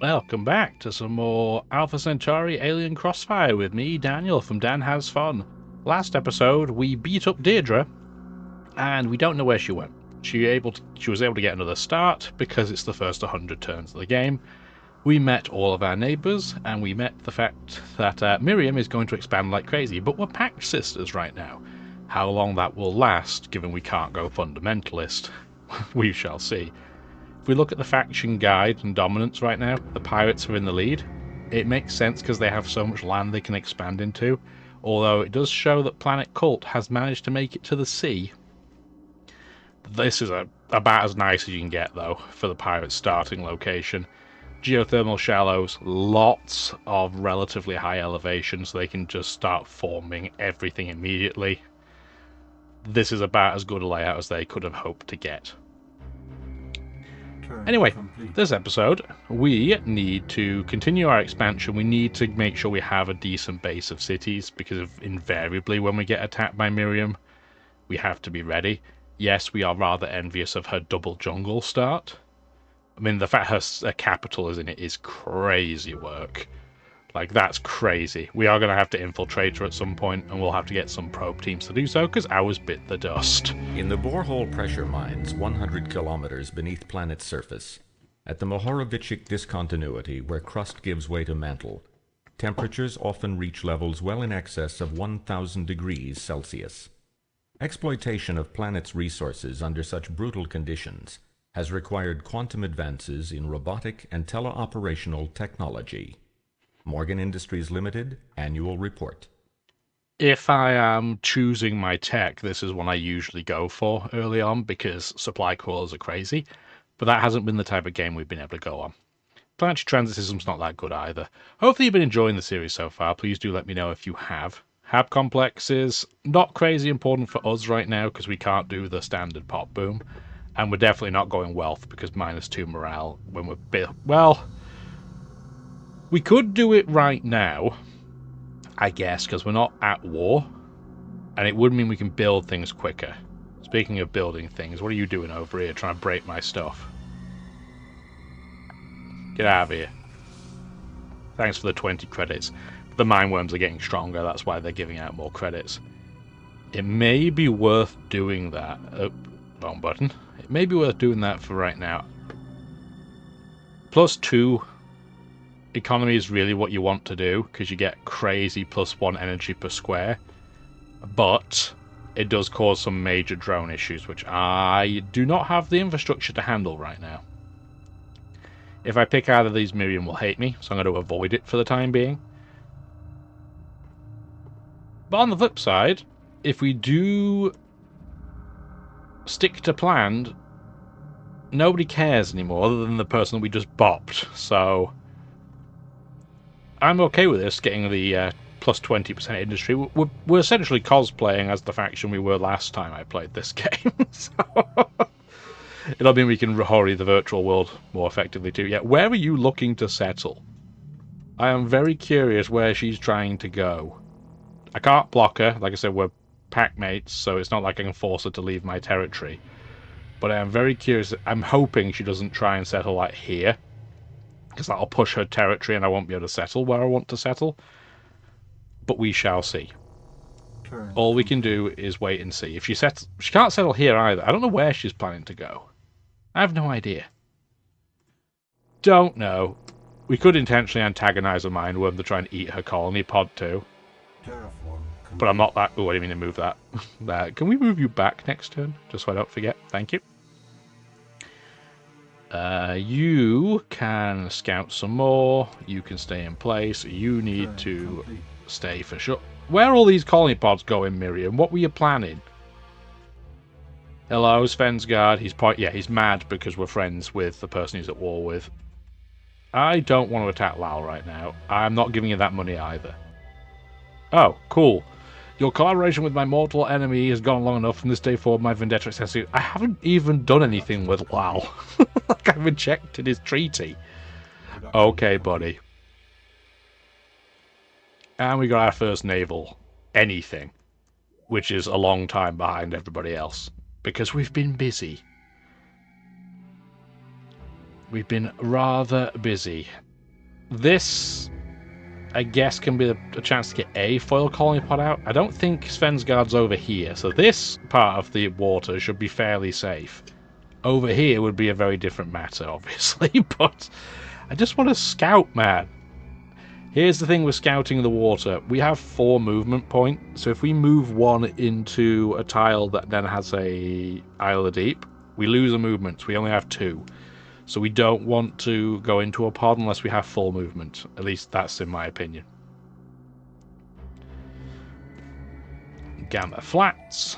Welcome back to some more Alpha Centauri Alien Crossfire with me, Daniel, from Dan Has Fun. Last episode, we beat up Deirdre, and we don't know where she went. She was able to get another start, because it's the first 100 turns of the game. We met all of our neighbours, and we met the fact that Miriam is going to expand like crazy, but we're pact sisters right now. How long that will last, given we can't go fundamentalist, we shall see. If we look at the faction guide and dominance right now, the pirates are in the lead. It makes sense because they have so much land they can expand into, although it does show that Planet Cult has managed to make it to the sea. This is about as nice as you can get, though, for the pirates' starting location. Geothermal shallows, lots of relatively high elevation, so they can just start forming everything immediately. This is about as good a layout as they could have hoped to get. Anyway, this episode, we need to continue our expansion. We need to make sure we have a decent base of cities, because invariably when we get attacked by Miriam, we have to be ready. Yes, we are rather envious of her double jungle start. I mean, the fact her capital is in it is crazy work. Like, that's crazy. We are going to have to infiltrate her at some point, and we'll have to get some probe teams to do so, because ours bit the dust. In the borehole pressure mines 100 kilometers beneath planet's surface, at the Mohorovičić discontinuity where crust gives way to mantle, temperatures often reach levels well in excess of 1,000 degrees Celsius. Exploitation of planet's resources under such brutal conditions has required quantum advances in robotic and teleoperational technology. Morgan Industries Limited Annual Report. If I am choosing my tech, this is one I usually go for early on, because supply crawlers are crazy, but that hasn't been the type of game we've been able to go on. Planetary transit system's not that good either. Hopefully you've been enjoying the series so far. Please do let me know if you have. Hab complexes, not crazy important for us right now, because we can't do the standard pop boom, and we're definitely not going wealth, because -2 morale when we're well. We could do it right now, I guess, because we're not at war, and it would mean we can build things quicker. Speaking of building things, what are you doing over here trying to break my stuff? Get out of here. Thanks for the 20 credits. The mine worms are getting stronger, that's why they're giving out more credits. It may be worth doing that. Oh, wrong button. It may be worth doing that for right now. +2 economy is really what you want to do, because you get crazy +1 energy per square, but it does cause some major drone issues, which I do not have the infrastructure to handle right now. If I pick either of these, Miriam will hate me, so I'm going to avoid it for the time being. But on the flip side, if we do stick to planned, nobody cares anymore other than the person we just bopped, so I'm okay with this, getting the +20% industry. We're essentially cosplaying as the faction we were last time I played this game. So it'll mean we can hurry the virtual world more effectively too. Yeah, where are you looking to settle? I am very curious where she's trying to go. I can't block her. Like I said, we're pack mates, so it's not like I can force her to leave my territory. But I am very curious. I'm hoping she doesn't try and settle like here, because that'll push her territory and I won't be able to settle where I want to settle. But we shall see. All we can do is wait and see. If she can't settle here either. I don't know where she's planning to go. I have no idea. Don't know. We could intentionally antagonize a mindworm to try and eat her colony pod too. But I'm not that... Oh, I didn't mean to move that. Can we move you back next turn? Just so I don't forget. Thank you. You can scout some more. You can stay in place. You need to stay for sure. Where are all these colony pods going, Miriam? What were you planning? Hello, Svensgaard. He's mad because we're friends with the person he's at war with. I don't want to attack Lal right now. I'm not giving you that money either. Oh, cool. Your collaboration with my mortal enemy has gone long enough. From this day forward, my vendetta excessive. I haven't even done anything with Lal. Like, I've rejected his treaty. Okay, buddy. And we got our first naval anything, which is a long time behind everybody else, because we've been busy. We've been rather busy. This, I guess, can be a chance to get a foil colony pod out. I don't think Svensgard's over here, so this part of the water should be fairly safe. Over here would be a very different matter, obviously, but I just want to scout, man. Here's the thing with scouting the water. We have 4 movement points, so if we move one into a tile that then has a Isle of Deep, we lose a movement, so we only have 2. So we don't want to go into a pod unless we have full movement. At least that's in my opinion. Gamma flats.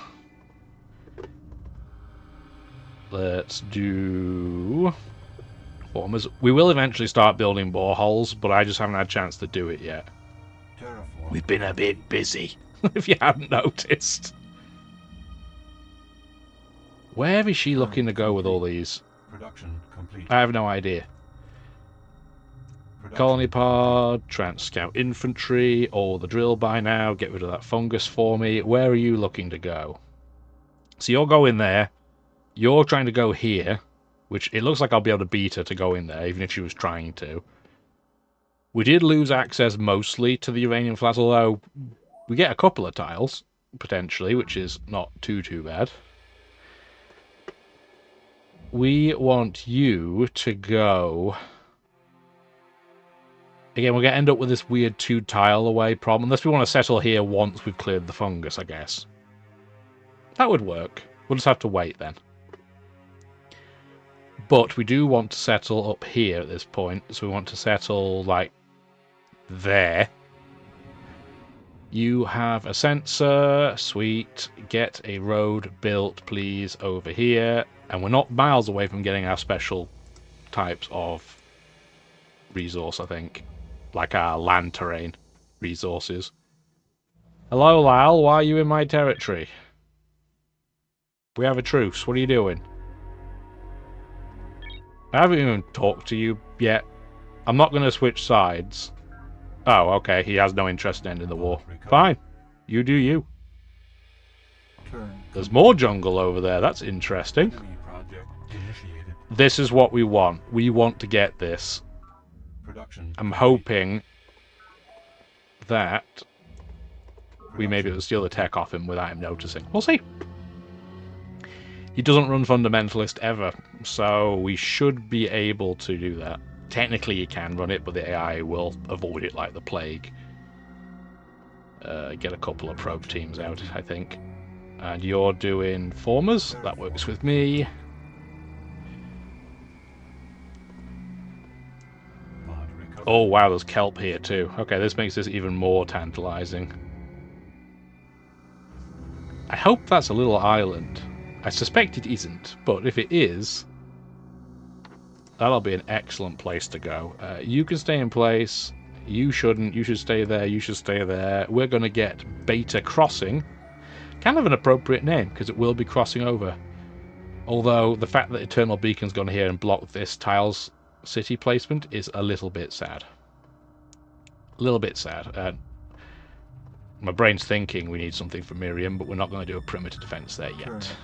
Let's do formers. We will eventually start building boreholes, but I just haven't had a chance to do it yet. We've been a bit busy, if you haven't noticed. Where is she looking to go with all these? Production complete. I have no idea. Colony pod, Trans-Scout Infantry, all the drill by now, get rid of that fungus for me. Where are you looking to go? So you're going there. You're trying to go here, which it looks like I'll be able to beat her to go in there, even if she was trying to. We did lose access mostly to the uranium flat, although we get a couple of tiles, potentially, which is not too bad. We want you to go... Again, we're going to end up with this weird 2-tile away problem, unless we want to settle here once we've cleared the fungus, I guess. That would work. We'll just have to wait then. But we do want to settle up here at this point, so we want to settle, like, there. You have a sensor, sweet. Get a road built, please, over here. And we're not miles away from getting our special types of resource, I think. Like our land terrain resources. Hello, Lal, why are you in my territory? We have a truce, what are you doing? I haven't even talked to you yet. I'm not going to switch sides. Oh, okay, he has no interest in ending the war. Fine, you do you. There's more jungle over there, that's interesting. This is what we want. We want to get this. I'm hoping that we may be able to steal the tech off him without him noticing. We'll see. He doesn't run Fundamentalist ever, so we should be able to do that. Technically you can run it, but the AI will avoid it like the plague. Get a couple of probe teams out, I think. And you're doing formers. That works with me. Oh wow, there's kelp here too. Okay, this makes this even more tantalizing. I hope that's a little island. I suspect it isn't, but if it is, that'll be an excellent place to go. You can stay in place. You shouldn't. You should stay there. You should stay there. We're going to get Beta Crossing. Kind of an appropriate name, because it will be crossing over. Although, the fact that Eternal Beacon's gone here and blocked this tiles city placement is a little bit sad. A little bit sad. My brain's thinking we need something for Miriam, but we're not going to do a perimeter defense there yet.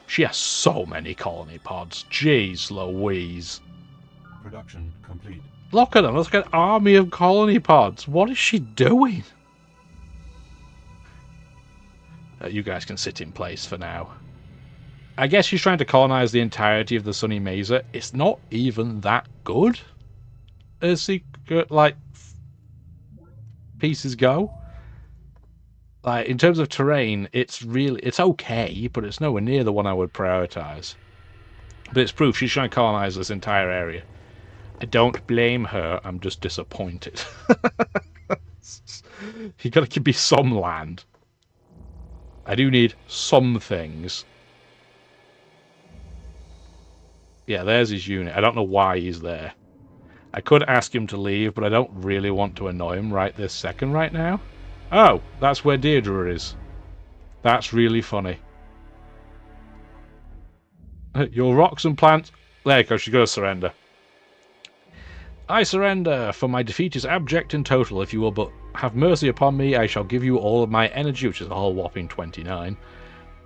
She has so many colony pods. Jeez Louise. Production complete. Look at them. Look at an army of colony pods. What is she doing? You guys can sit in place for now. I guess she's trying to colonize the entirety of the Sunny Mesa. It's not even that good as secret, like, pieces go. Like, in terms of terrain, it's okay, but it's nowhere near the one I would prioritize. But it's proof she's trying to colonize this entire area. I don't blame her, I'm just disappointed. You gotta give me some land. I do need some things. Yeah, there's his unit. I don't know why he's there. I could ask him to leave, but I don't really want to annoy him right this second right now. Oh, that's where Deirdre is. That's really funny. Your rocks and plants... There you go, she's going to surrender. I surrender, for my defeat is abject and total. If you will but have mercy upon me, I shall give you all of my energy, which is a whole whopping 29,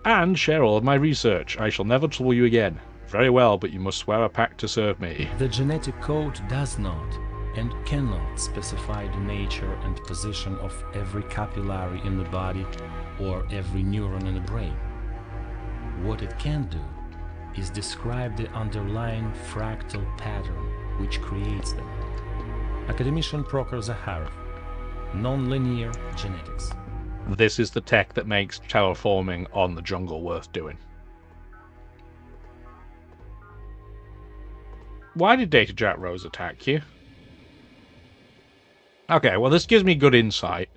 and share all of my research. I shall never trouble you again. Very well, but you must swear a pact to serve me. The genetic code does not and cannot specify the nature and position of every capillary in the body or every neuron in the brain. What it can do is describe the underlying fractal pattern which creates them. Academician Prokhor Zakharov, Nonlinear Genetics. This is the tech that makes terraforming on the jungle worth doing. Why did Data Jack Rose attack you? Okay, well this gives me good insight.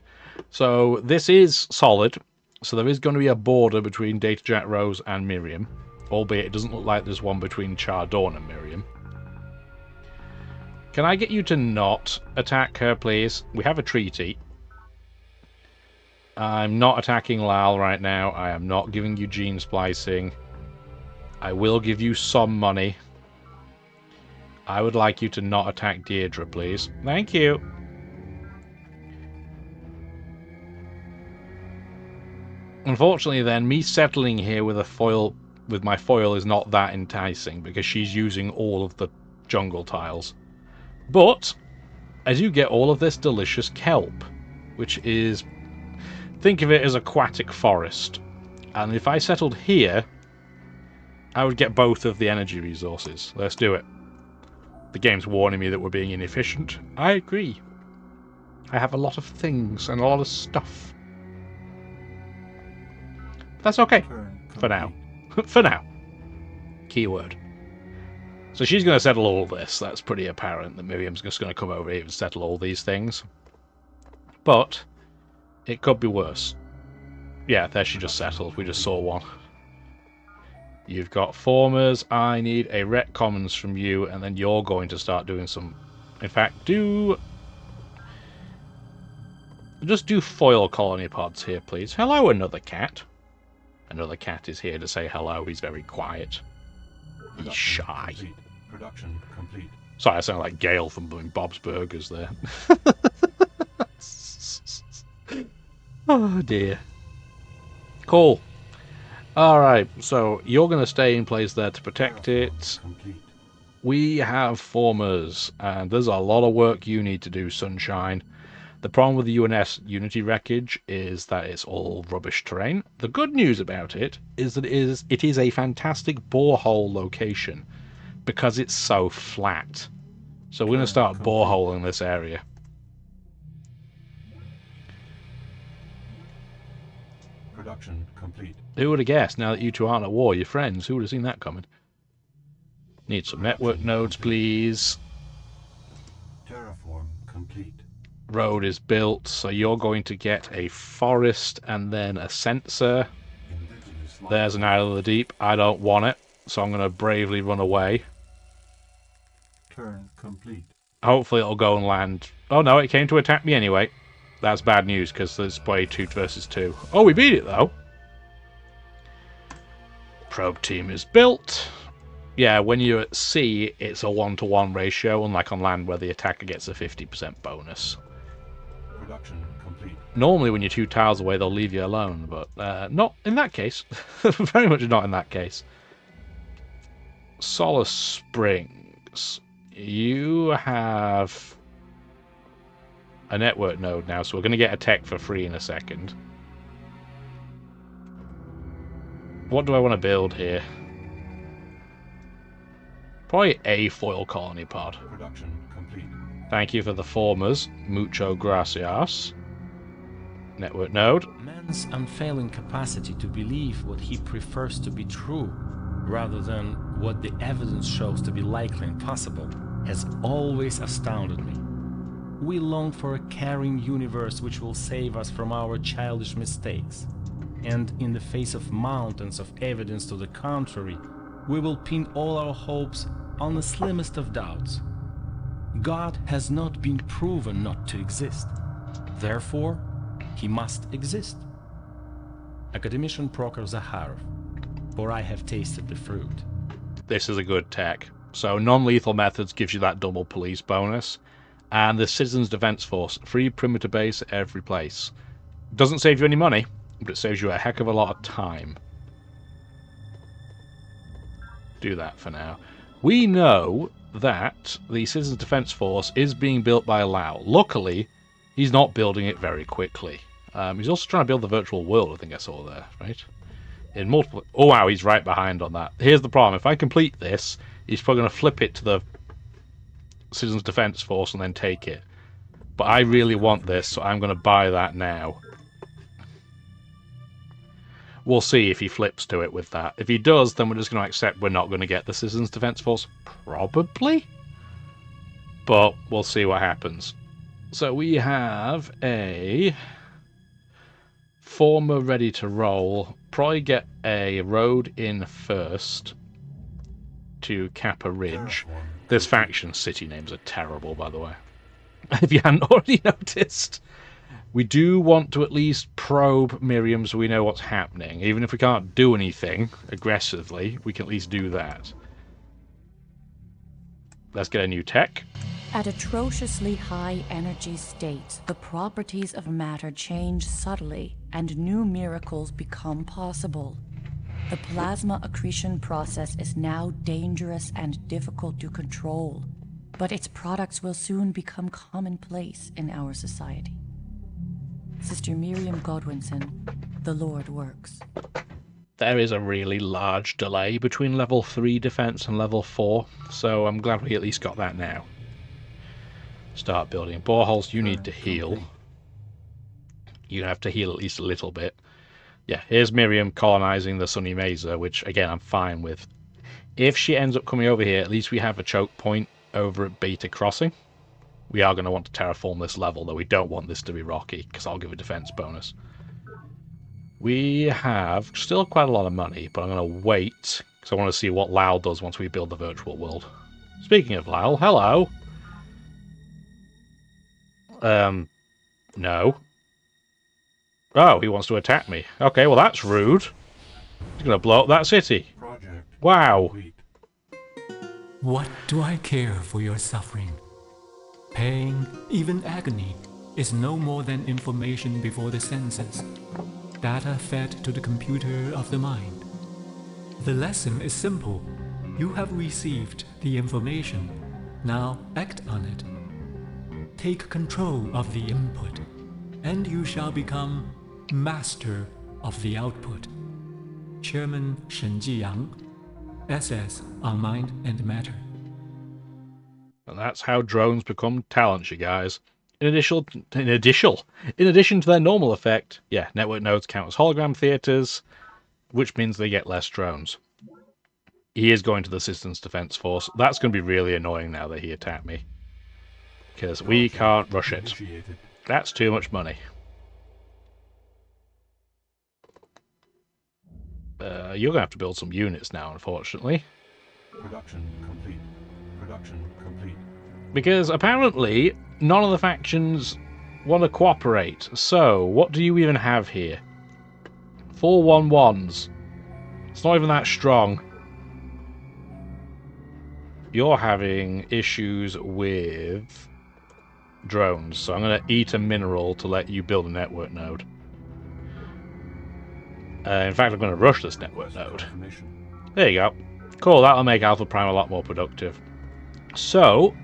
So this is solid. So there is going to be a border between Data Jack Rose and Miriam. Albeit it doesn't look like there's one between Chardon and Miriam. Can I get you to not attack her, please? We have a treaty. I'm not attacking Lal right now. I am not giving you gene splicing. I will give you some money. I would like you to not attack Deirdre, please. Thank you. Unfortunately then, me settling here with my foil is not that enticing because she's using all of the jungle tiles. But as you get all of this delicious kelp, which is, think of it as aquatic forest. And if I settled here, I would get both of the energy resources. Let's do it. The game's warning me that we're being inefficient. I agree. I have a lot of things and a lot of stuff. That's okay. For now. For now. Keyword. So she's going to settle all this. That's pretty apparent that Miriam's just going to come over here and settle all these things. But it could be worse. Yeah, there she just settled. We just saw one. You've got formers. I need a rec commons from you, and then you're going to start doing some... In fact, just do foil colony pods here, please. Hello, another cat. Another cat is here to say hello. He's very quiet. He's shy. Complete. Production complete. Sorry, I sound like Gale from Bob's Burgers there. Oh dear. Cool. Alright, so you're going to stay in place there to protect it. Complete. We have formers, and there's a lot of work you need to do, Sunshine. The problem with the UNS Unity wreckage is that it's all rubbish terrain. The good news about it is that it is a fantastic borehole location because it's so flat. So we're going to start boreholing this area. Production complete. Who would have guessed, now that you two aren't at war, you're friends? Who would have seen that coming? Need some network nodes, please. Terraform complete. Road is built, so you're going to get a forest and then a sensor. There's an Isle of the Deep. I don't want it, so I'm going to bravely run away. Turn complete. Hopefully it'll go and land. Oh no, it came to attack me anyway. That's bad news because there's play 2 versus 2. Oh, we beat it though. Probe team is built. Yeah, when you're at sea, it's a 1-to-1 ratio, unlike on land where the attacker gets a 50% bonus. Production complete. Normally when you're 2 tiles away, they'll leave you alone, but not in that case. Very much not in that case. Solace Springs. You have a network node now, so we're going to get a tech for free in a second. What do I want to build here? Probably a foil colony pod. Production complete. Thank you for the formers. Mucho gracias. Network node. Man's unfailing capacity to believe what he prefers to be true, rather than what the evidence shows to be likely and possible, has always astounded me. We long for a caring universe which will save us from our childish mistakes. And in the face of mountains of evidence to the contrary, we will pin all our hopes on the slimmest of doubts. God has not been proven not to exist. Therefore, he must exist. Academician Prokhor Zakharov, for I have tasted the fruit. This is a good tech. So non-lethal methods gives you that double police bonus. And the Citizens Defense Force, free perimeter base at every place. Doesn't save you any money, but it saves you a heck of a lot of time. Do that for now. We know that the Citizens Defense Force is being built by Lau. Luckily, he's not building it very quickly. He's also trying to build the virtual world, I think I saw there, right? In multiple... Oh, wow, he's right behind on that. Here's the problem. If I complete this, he's probably going to flip it to the Citizens Defense Force and then take it. But I really want this, so I'm going to buy that now. We'll see if he flips to it with that. If he does, then we're just going to accept we're not going to get the Citizens Defense Force. Probably. But we'll see what happens. So we have a former ready to roll. Probably get a road in first to Kappa Ridge. This faction city names are terrible, by the way. If you hadn't already noticed. We do want to at least probe Miriam so we know what's happening. Even if we can't do anything aggressively, we can at least do that. Let's get a new tech. At atrociously high energy states, the properties of matter change subtly and new miracles become possible. The plasma accretion process is now dangerous and difficult to control, but its products will soon become commonplace in our society. Sister Miriam Godwinson, the Lord works. There is a really large delay between level 3 defense and level 4, so I'm glad we at least got that now. Start building. Boreholes, you need to heal. You have to heal at least a little bit. Yeah, here's Miriam colonizing the Sunny Mesa, which, again, I'm fine with. If she ends up coming over here, at least we have a choke point over at Beta Crossing. We are going to want to terraform this level, though we don't want this to be rocky, because I'll give a defense bonus. We have still quite a lot of money, but I'm going to wait, because I want to see what Lal does once we build the virtual world. Speaking of Lal, hello! No. Oh, he wants to attack me. Okay, well that's rude. He's going to blow up that city. Wow. What do I care for your suffering? Pain, even agony, is no more than information before the senses. Data fed to the computer of the mind. The lesson is simple. You have received the information. Now act on it. Take control of the input, and you shall become master of the output. Chairman Shen Jiyang, SS on Mind and Matter. And that's how drones become talents, you guys. In addition to their normal effect, yeah, network nodes count as hologram theaters, which means they get less drones. He is going to the Citizens Defense Force. That's going to be really annoying now that he attacked me. Because we can't rush it. That's too much money. You're going to have to build some units now, unfortunately. Production complete. Production complete. Because apparently none of the factions want to cooperate. So, what do you even have here? 411s. It's not even that strong. You're having issues with drones, so I'm going to eat a mineral to let you build a network node. In fact, I'm going to rush this network node. There you go. Cool, that'll make Alpha Prime a lot more productive. So,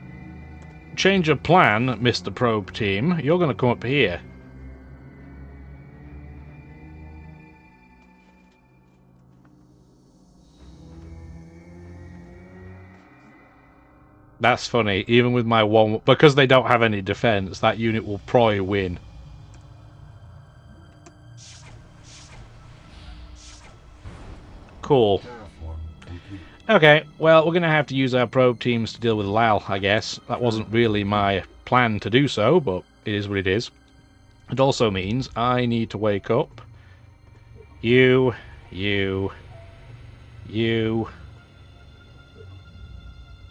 change of plan, Mr. Probe Team. You're going to come up here. That's funny. Even with my one... Because they don't have any defense, that unit will probably win. Cool. Okay, well, we're going to have to use our probe teams to deal with Lal, I guess. That wasn't really my plan to do so, but it is what it is. It also means I need to wake up. You.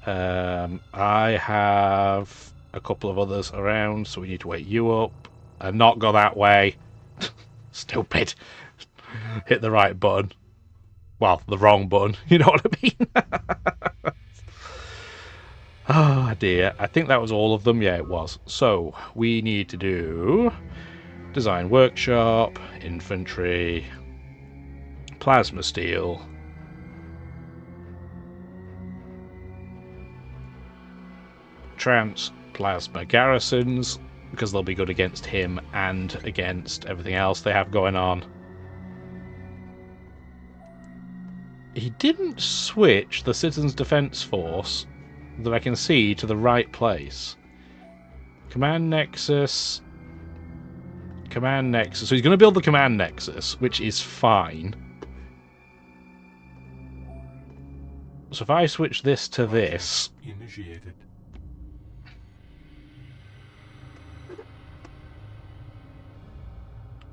I have a couple of others around, so we need to wake you up. And not go that way. Stupid. Hit the right button. Well, the wrong button. You know what I mean? Oh dear. I think that was all of them. Yeah, it was. So, we need to do design workshop, infantry, plasma steel, trans-plasma garrisons, because they'll be good against him and against everything else they have going on. He didn't switch the Citizens Defense Force that I can see to the right place. Command Nexus. Command Nexus. So he's going to build the Command Nexus, which is fine. So if I switch this to this... Initiated.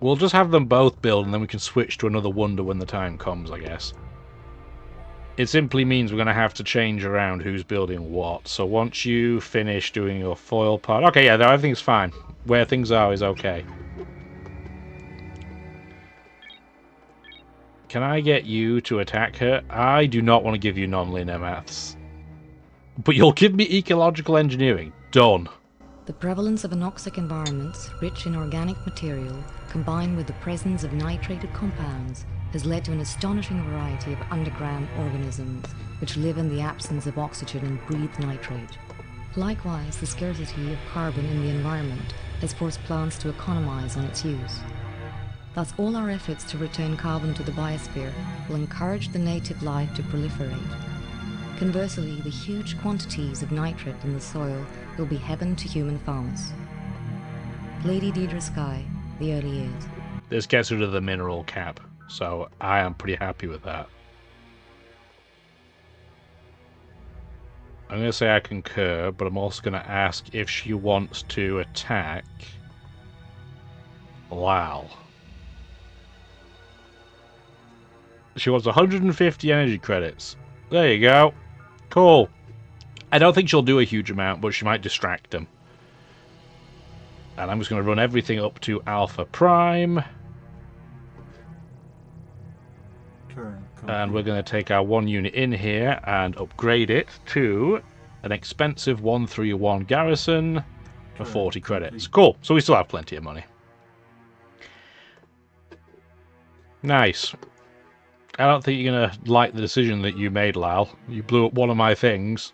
We'll just have them both build, and then we can switch to another wonder when the time comes, I guess. It simply means we're going to have to change around who's building what. So once you finish doing your foil part... Okay, yeah, everything's fine. Where things are is okay. Can I get you to attack her? I do not want to give you non-linear maths. But you'll give me ecological engineering. Done. The prevalence of anoxic environments, rich in organic material, combined with the presence of nitrated compounds, has led to an astonishing variety of underground organisms which live in the absence of oxygen and breathe nitrate. Likewise, the scarcity of carbon in the environment has forced plants to economize on its use. Thus, all our efforts to return carbon to the biosphere will encourage the native life to proliferate. Conversely, the huge quantities of nitrate in the soil will be heaven to human farmers. Lady Deidre Sky, the early years. This gets rid of the mineral cap. So I am pretty happy with that. I'm going to say I concur, but I'm also going to ask if she wants to attack Lal. She wants 150 energy credits. There you go. Cool. I don't think she'll do a huge amount, but she might distract them. And I'm just going to run everything up to Alpha Prime. And we're going to take our one unit in here and upgrade it to an expensive 131 garrison for 40 credits. Cool. So we still have plenty of money. Nice. I don't think you're going to like the decision that you made, Lal. You blew up one of my things.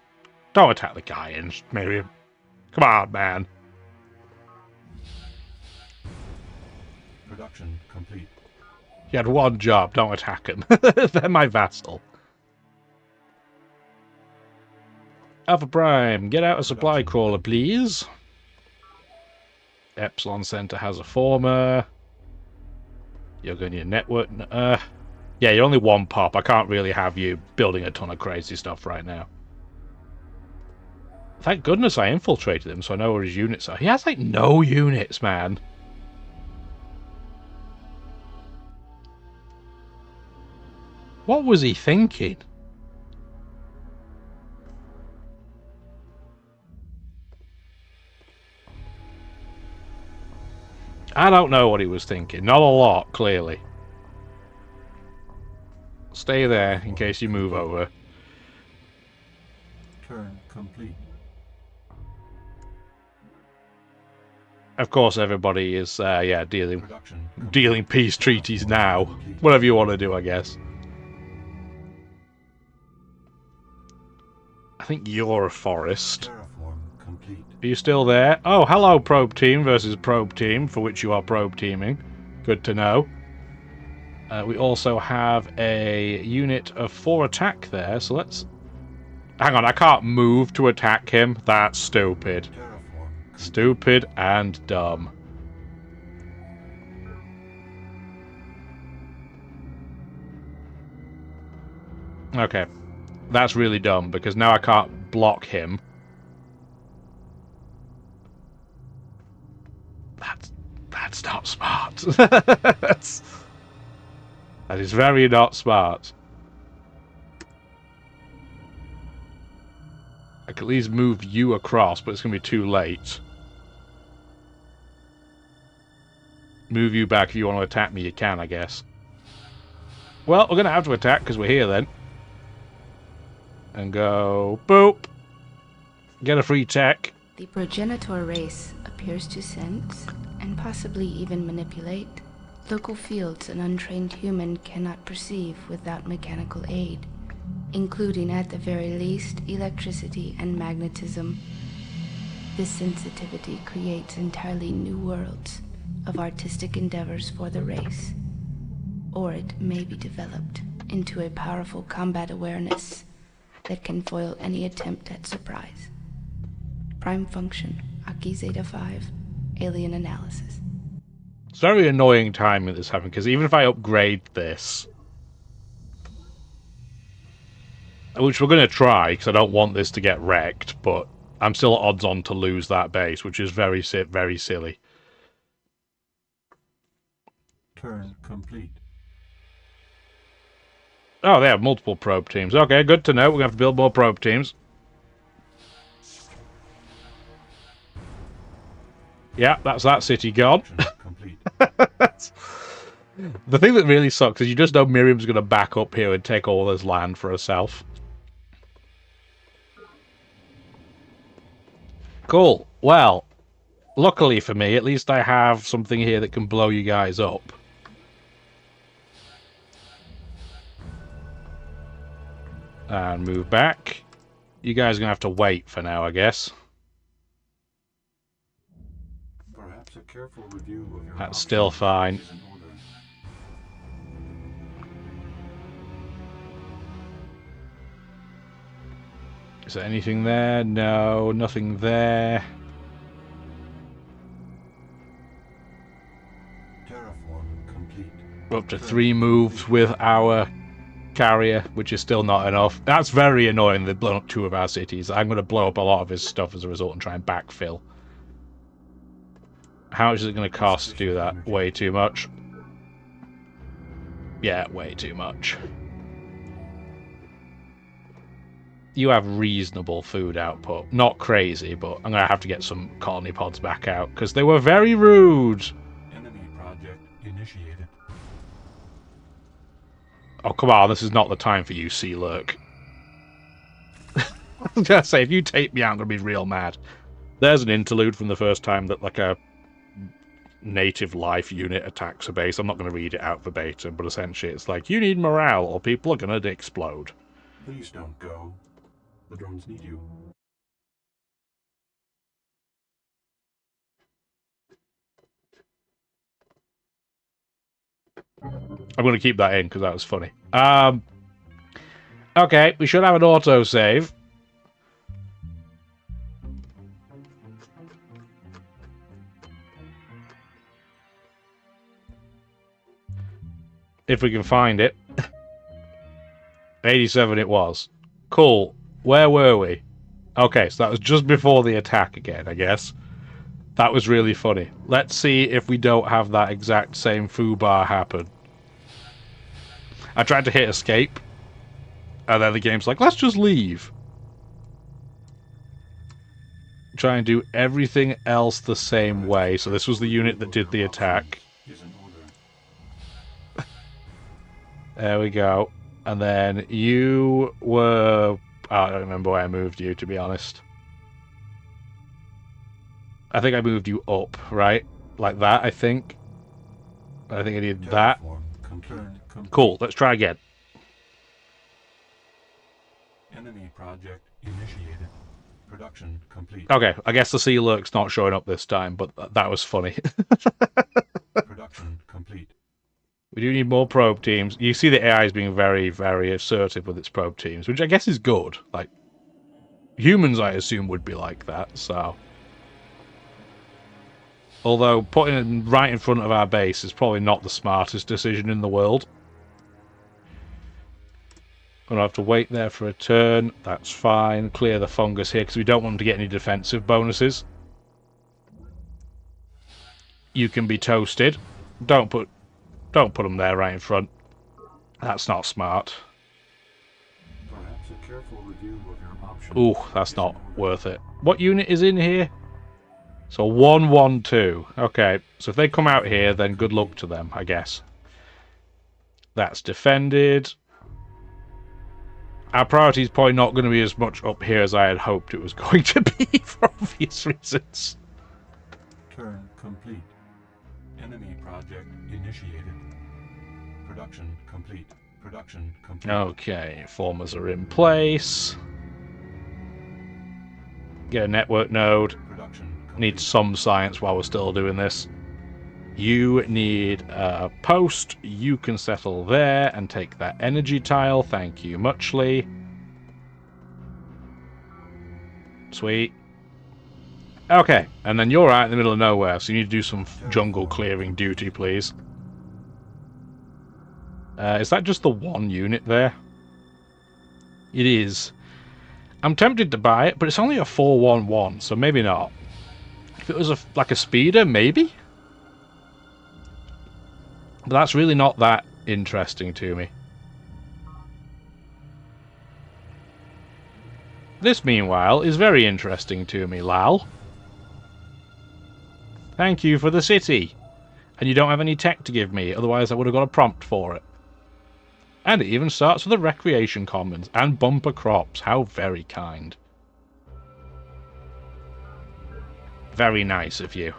Don't attack the guy, Miriam. Come on, man. Production complete. You had one job, don't attack him. They're my vassal. Alpha Prime, get out a supply crawler, please. Epsilon Center has a former. You're going to need a network. Yeah, you're only one pop. I can't really have you building a ton of crazy stuff right now. Thank goodness I infiltrated him so I know where his units are. He has like no units, man. What was he thinking? I don't know what he was thinking. Not a lot, clearly. Stay there in case you move over. Turn complete. Of course, everybody is, yeah, dealing peace treaties now. Whatever you want to do, I guess. I think you're a forest. Are you still there? Oh, hello, probe team versus probe team, for which you are probe teaming. Good to know. We also have a unit of 4 attack there, so let's... Hang on, I can't move to attack him. That's stupid. Stupid and dumb. Okay. That's really dumb, because now I can't block him. That's not smart. That is very not smart. I could at least move you across, but it's going to be too late. Move you back if you want to attack me, you can, I guess. Well, we're going to have to attack because we're here then. And go, boop. Get a free tech. The progenitor race appears to sense, and possibly even manipulate, local fields an untrained human cannot perceive without mechanical aid, including at the very least electricity and magnetism. This sensitivity creates entirely new worlds of artistic endeavors for the race, or it may be developed into a powerful combat awareness that can foil any attempt at surprise. Prime function, Aki Zeta-5, alien analysis. It's very annoying timing this happened, because even if I upgrade this, which we're going to try, because I don't want this to get wrecked, but I'm still odds on to lose that base, which is very silly. Turn complete. Oh, they have multiple probe teams. Okay, good to know. We're going to have to build more probe teams. Yeah, that's that city gone. Complete. The thing that really sucks is you just know Miriam's going to back up here and take all this land for herself. Cool. Well, luckily for me, at least I have something here that can blow you guys up. And move back. You guys are going to have to wait for now, I guess. Perhaps a careful review of your That's still fine. is in order. Is there anything there? No, nothing there. Terraform complete. We're up to 3 moves with our carrier, which is still not enough. That's very annoying. They've blown up 2 of our cities. I'm going to blow up a lot of his stuff as a result and try and backfill. How much is it going to cost to do that? Way too much. Yeah, way too much. You have reasonable food output. Not crazy, but I'm going to have to get some colony pods back out, because they were very rude. Enemy project initiated. Oh, come on, this is not the time for you, Sea Lurk. I was going to say, if you take me out, I'm going to be real mad. There's an interlude from the first time that, like, a native life unit attacks a base. I'm not going to read it out verbatim, but essentially it's like, you need morale or people are going to explode. Please don't go. The drones need you. I'm going to keep that in because that was funny. Okay, we should have an autosave. If we can find it. 87 it was. Cool. Where were we? Okay, so that was just before the attack again, I guess. That was really funny. Let's see if we don't have that exact same foobar happen. I tried to hit escape, and then the game's like, let's just leave. Try and do everything else the same way. So this was the unit that did the attack. Is in order. There we go. And then you were... I don't remember where I moved you, to be honest. I think I moved you up, right? Like that, I think. I think I did that. Cool, let's try again. Enemy project initiated. Production complete. Okay, I guess the Sea Lurk's not showing up this time, but that was funny. Production complete. We do need more probe teams. You see the AI is being very, very assertive with its probe teams, which I guess is good. Like, humans, I assume, would be like that, so... Although, putting it right in front of our base is probably not the smartest decision in the world. Gonna have to wait there for a turn. That's fine. Clear the fungus here, because we don't want them to get any defensive bonuses. You can be toasted. Don't put them there right in front. That's not smart. Perhaps a careful review of your options. Ooh, that's not worth it. What unit is in here? So 112. Okay, so if they come out here, then good luck to them, I guess. That's defended. Our priority is probably not going to be as much up here as I had hoped it was going to be, for obvious reasons. Turn complete. Enemy project initiated. Production complete. Production complete. Okay, formers are in place. Get a network node. Need some science while we're still doing this. You need a post. You can settle there and take that energy tile. Thank you muchly. Sweet. Okay, and then you're out in the middle of nowhere, so you need to do some jungle clearing duty, please. Is that just the one unit there? It is. I'm tempted to buy it, but it's only a 411, so maybe not. If it was like a speeder, maybe? But that's really not that interesting to me. This, meanwhile, is very interesting to me, Lal. Thank you for the city. And you don't have any tech to give me, otherwise I would have got a prompt for it. And it even starts with the recreation commons and bumper crops. How very kind. Very nice of you.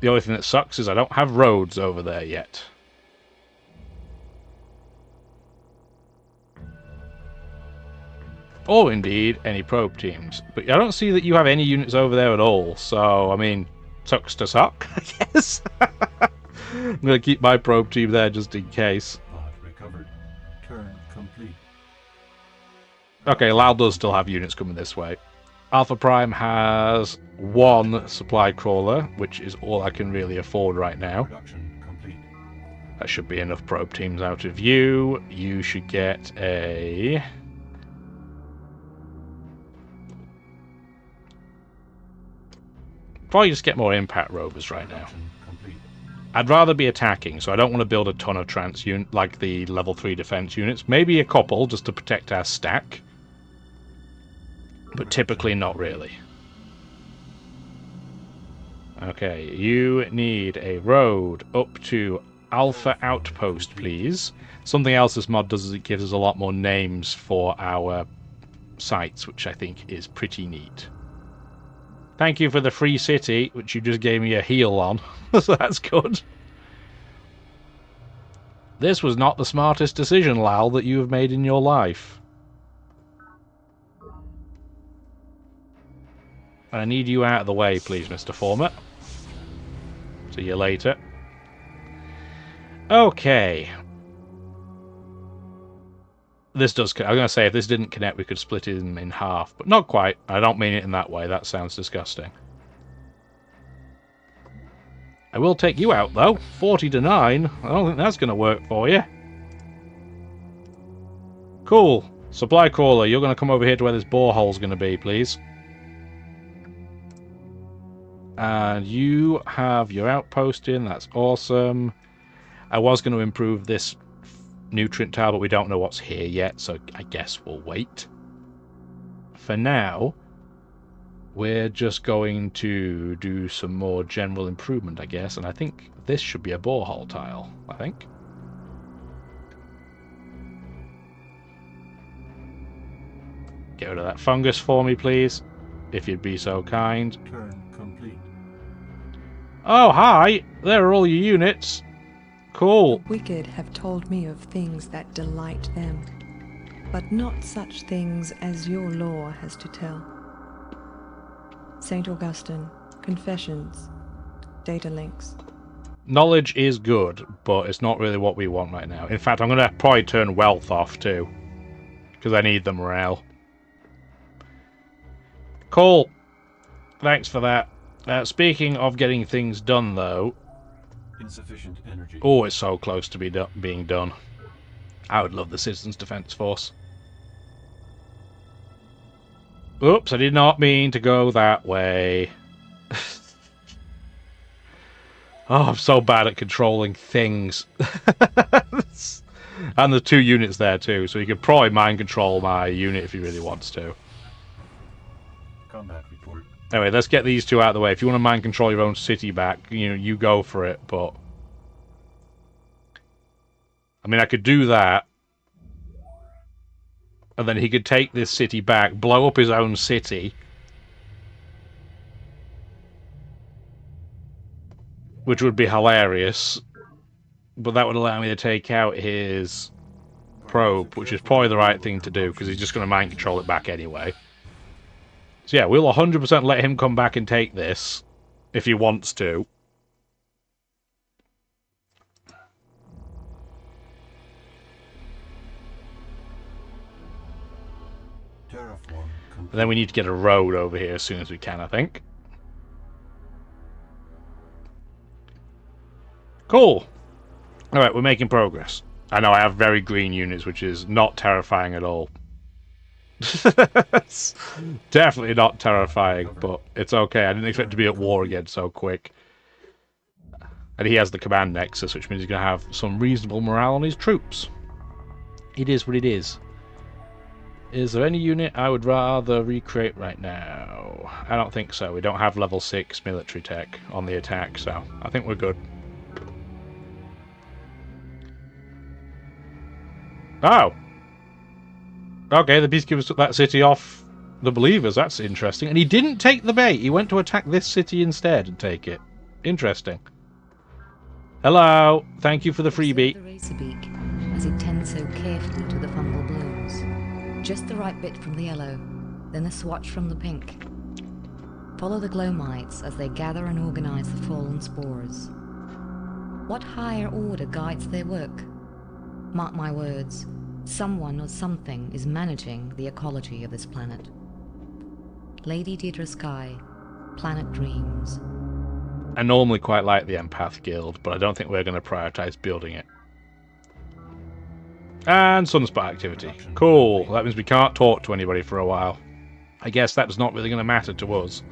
The only thing that sucks is I don't have roads over there yet. Or indeed, any probe teams. But I don't see that you have any units over there at all, so, I mean, sucks to suck, I guess. I'm going to keep my probe team there just in case. Pod recovered. Turn complete. Okay, Lal does still have units coming this way. Alpha Prime has one supply crawler, which is all I can really afford right now. Production complete. That should be enough probe teams out of you. You should get a... Probably just get more impact rovers right now. Complete. I'd rather be attacking, so I don't want to build a ton of trans unit like the level 3 defense units. Maybe a couple just to protect our stack. But typically not really. Okay, you need a road up to Alpha Outpost, please. Something else this mod does is it gives us a lot more names for our sites, which I think is pretty neat. Thank you for the free city, which you just gave me a heal on, so that's good. This was not the smartest decision, Lal, that you have made in your life. I need you out of the way, please, Mr. Former. See you later. Okay. This does... I'm going to say, if this didn't connect, we could split it in half. But not quite. I don't mean it in that way. That sounds disgusting. I will take you out, though. 40 to 9. I don't think that's going to work for you. Cool. Supply crawler, you're going to come over here to where this borehole's going to be, please. And you have your outpost in. That's awesome. I was going to improve this nutrient tile, but we don't know what's here yet, so I guess we'll wait. For now, we're just going to do some more general improvement, I guess, and I think this should be a borehole tile, I think. Get rid of that fungus for me, please, if you'd be so kind. Turn complete. Oh, hi! There are all your units. Cool. The wicked have told me of things that delight them, but not such things as your law has to tell. St. Augustine, Confessions, Data Links. Knowledge is good, but it's not really what we want right now. In fact, I'm going to probably turn wealth off too, because I need the morale. Cool. Thanks for that. Speaking of getting things done, though... Insufficient energy. Oh, it's so close to being done. I would love the Citizens Defense Force. Oops, I did not mean to go that way. Oh, I'm so bad at controlling things. And there's 2 units there too, so you could probably mind control my unit if he really wants to. Combat report. Anyway, let's get these 2 out of the way. If you want to mind control your own city back, you go for it, but... I mean, I could do that. And then he could take this city back, blow up his own city. Which would be hilarious. But that would allow me to take out his probe, which is probably the right thing to do, because he's just going to mind control it back anyway. So yeah, we'll 100% let him come back and take this, if he wants to. Terraform And then we need to get a road over here as soon as we can, I think. Cool. Alright, we're making progress. I know I have very green units, which is not terrifying at all. Definitely not terrifying, but it's okay. I didn't expect to be at war again so quick. And he has the command nexus, which means he's going to have some reasonable morale on his troops. It is what it is. Is there any unit I would rather recreate right now? I don't think so. We don't have level 6 military tech on the attack, so I think we're good. Oh! Okay, the Peacekeepers took that city off the Believers. That's interesting. And he didn't take the bait. He went to attack this city instead and take it. Interesting. Hello. Thank you for the freebie. The racer beak, as it tends so carefully to the fungal blooms. Just the right bit from the yellow, then a swatch from the pink. Follow the glow mites as they gather and organize the fallen spores. What higher order guides their work? Mark my words. Someone or something is managing the ecology of this planet. Lady Deirdre Sky, Planet Dreams. I normally quite like the Empath Guild, but I don't think we're going to prioritize building it. And sunspot activity. Cool. That means we can't talk to anybody for a while. I guess that's not really going to matter to us.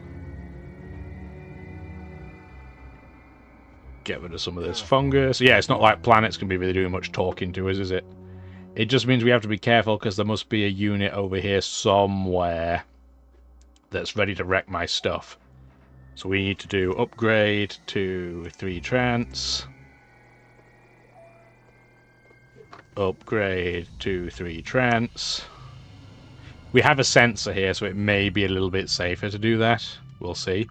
Get rid of some of this fungus. Yeah, it's not like planets can be really doing much talking to us, is it? It just means we have to be careful because there must be a unit over here somewhere that's ready to wreck my stuff. So we need to do upgrade to 3 trans. Upgrade to 3 trans. We have a sensor here, so it may be a little bit safer to do that. We'll see.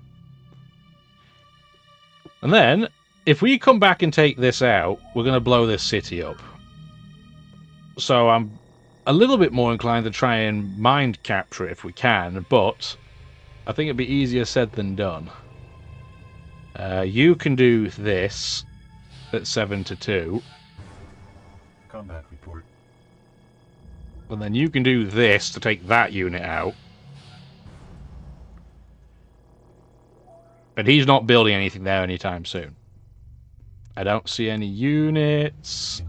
And then, if we come back and take this out, we're going to blow this city up. So I'm a little bit more inclined to try and mind capture it if we can, but I think it'd be easier said than done. You can do this at 7-2. Combat report. And then you can do this to take that unit out. But he's not building anything there anytime soon. I don't see any units.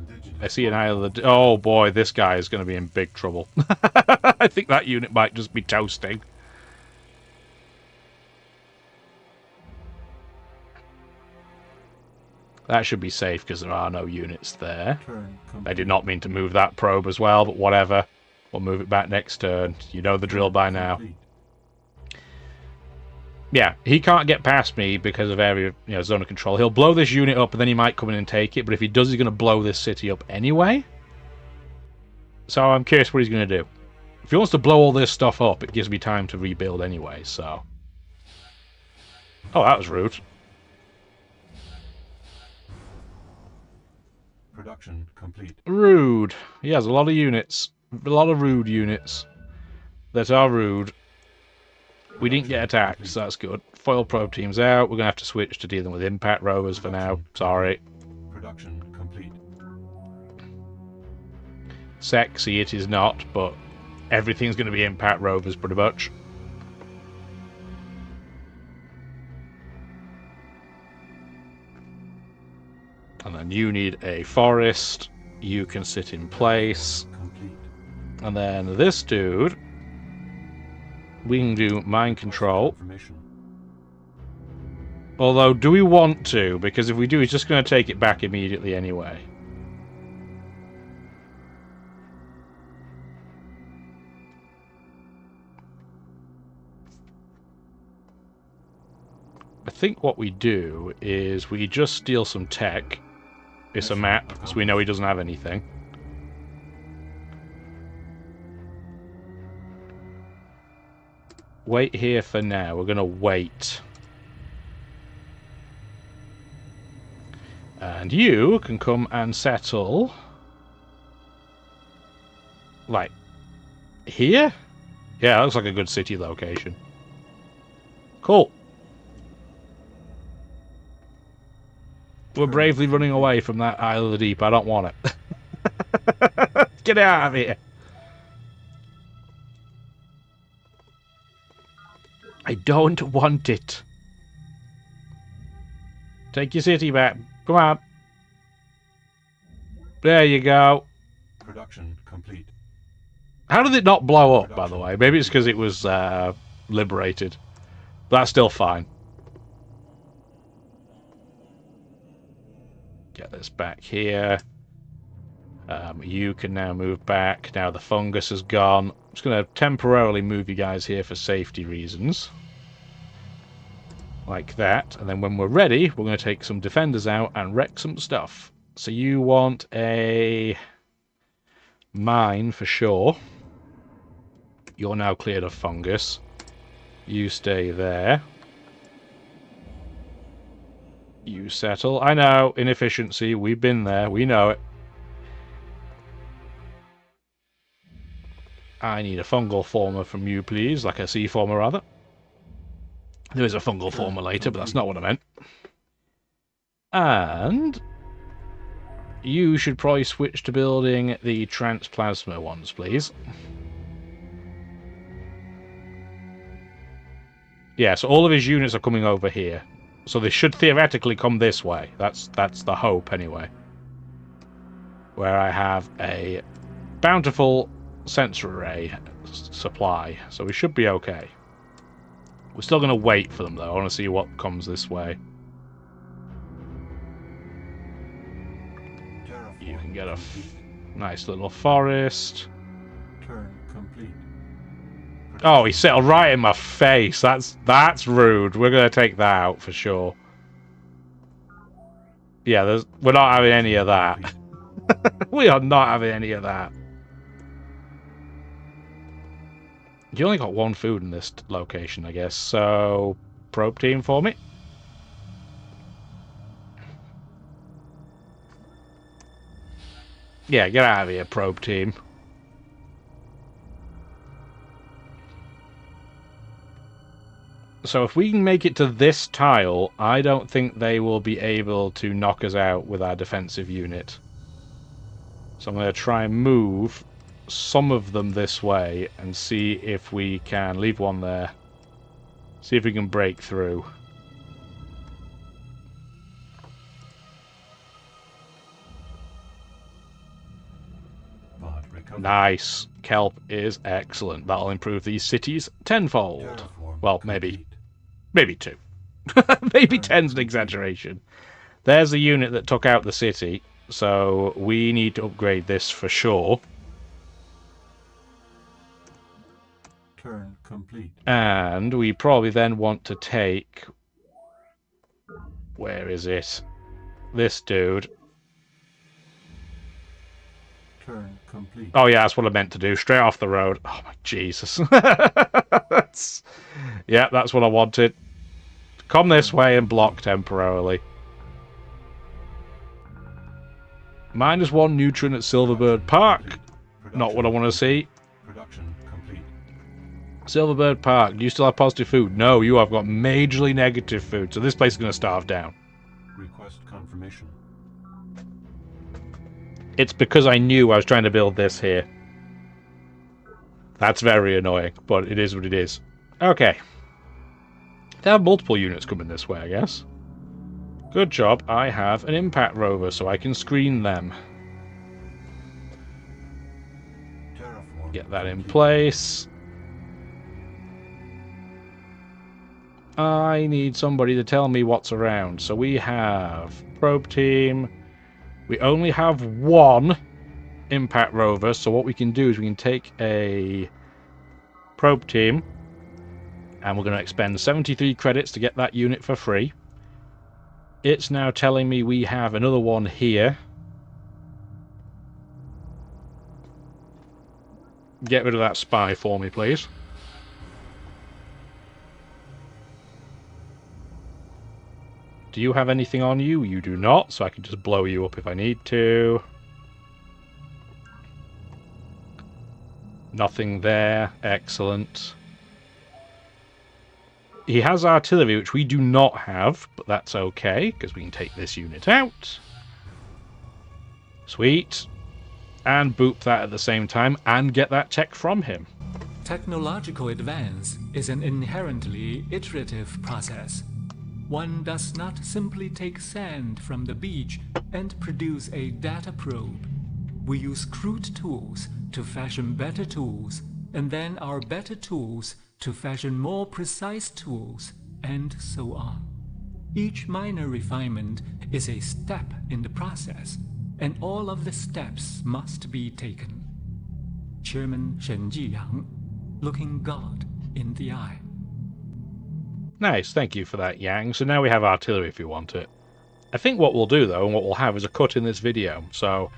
I see an island. Oh boy, this guy is going to be in big trouble. I think that unit might just be toasting. That should be safe because there are no units there. I did not mean to move that probe as well, but whatever. We'll move it back next turn. You know the drill by now. Yeah, he can't get past me because of area, zone of control. He'll blow this unit up and then he might come in and take it, but if he does, he's going to blow this city up anyway. So I'm curious what he's going to do. If he wants to blow all this stuff up, it gives me time to rebuild anyway, so... Oh, that was rude. Production complete. Rude. He has a lot of units. A lot of rude units. That are rude. We didn't get attacked, so that's good. Foil probe team's out. We're going to have to switch to dealing with impact rovers for now. Sorry. Production complete. Sexy it is not, but everything's going to be impact rovers pretty much. And then you need a forest. You can sit in place. Complete. And then this dude... We can do mind control. Although, do we want to? Because if we do, he's just going to take it back immediately anyway. I think what we do is we just steal some tech. It's a map, so we know he doesn't have anything. Wait here for now. We're going to wait. And you can come and settle... Like, here? Yeah, that looks like a good city location. Cool. We're bravely running away from that Isle of the Deep. I don't want it. Get out of here. I don't want it. Take your city back. Come on. There you go. Production complete. How did it not blow up, by the way? Maybe it's because it was liberated. That's still fine. Get this back here. You can now move back. Now the fungus is gone. I'm just going to temporarily move you guys here for safety reasons. Like that. And then when we're ready, we're going to take some defenders out and wreck some stuff. So you want a mine for sure. You're now cleared of fungus. You stay there. You settle. I know, inefficiency. We've been there. We know it. I need a fungal former from you, please. Like a sea former, rather. There is a fungal former later, but that's not what I meant. And you should probably switch to building the transplasma ones, please. Yeah, so all of his units are coming over here. So they should theoretically come this way. That's the hope, anyway. Where I have a bountiful sensor array supply. So we should be okay. We're still going to wait for them, though. I want to see what comes this way. You can get a nice little forest. Turn complete. Oh, he settled right in my face. That's rude. We're going to take that out for sure. Yeah, we're not having any of that. We are not having any of that. You only got one food in this location, I guess. So, probe team for me. Yeah, get out of here, probe team. So if we can make it to this tile, I don't think they will be able to knock us out with our defensive unit. So I'm going to try and move some of them this way and see if we can leave one there. See if we can break through. Nice. Kelp is excellent. That'll improve these cities tenfold. Well, maybe 2. Maybe 10's an exaggeration. There's the unit that took out the city, so we need to upgrade this for sure. Turn complete. And we probably then want to take... Where is it? This dude. Turn complete. Oh yeah, that's what I meant to do. Straight off the road. Oh my Jesus. Yeah, that's what I wanted. Come this way and block temporarily. -1 nutrient at Silverbird Park. Not what I want to see. Production complete. Silverbird Park, do you still have positive food? No, you have got majorly negative food, so this place is going to starve down. Request confirmation. It's because I knew I was trying to build this here. That's very annoying, but it is what it is. Okay. They have multiple units coming this way, I guess. Good job, I have an impact rover, so I can screen them. Get that in place. I need somebody to tell me what's around. So we have probe team. We only have one impact rover, so what we can do is we can take a probe team, and we're going to expend 73 credits to get that unit for free. It's now telling me we have another one here. Get rid of that spy for me, please. Do you have anything on you? You do not, so I can just blow you up if I need to. Nothing there. Excellent. he has artillery, which we do not have, but that's okay, because we can take this unit out. Sweet. And boop that at the same time, and get that tech from him. Technological advance is an inherently iterative process. One does not simply take sand from the beach and produce a data probe. We use crude tools to fashion better tools, and then our better tools to fashion more precise tools, and so on. Each minor refinement is a step in the process, and all of the steps must be taken. Chairman Shen Jiyang, looking God in the eye. Nice, thank you for that, Yang. So now we have artillery if we want it. I think what we'll do, though, and what we'll have is a cut in this video. So,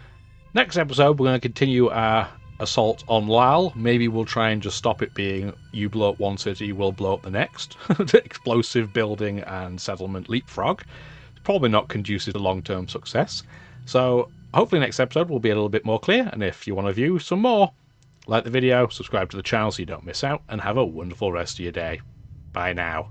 next episode, we're going to continue our assault on Lal. Maybe we'll try and just stop it being you blow up one city, we'll blow up the next. Explosive building and settlement leapfrog. It's probably not conducive to long-term success. So, hopefully next episode will be a little bit more clear, and if you want to view some more, like the video, subscribe to the channel so you don't miss out, and have a wonderful rest of your day. Bye now.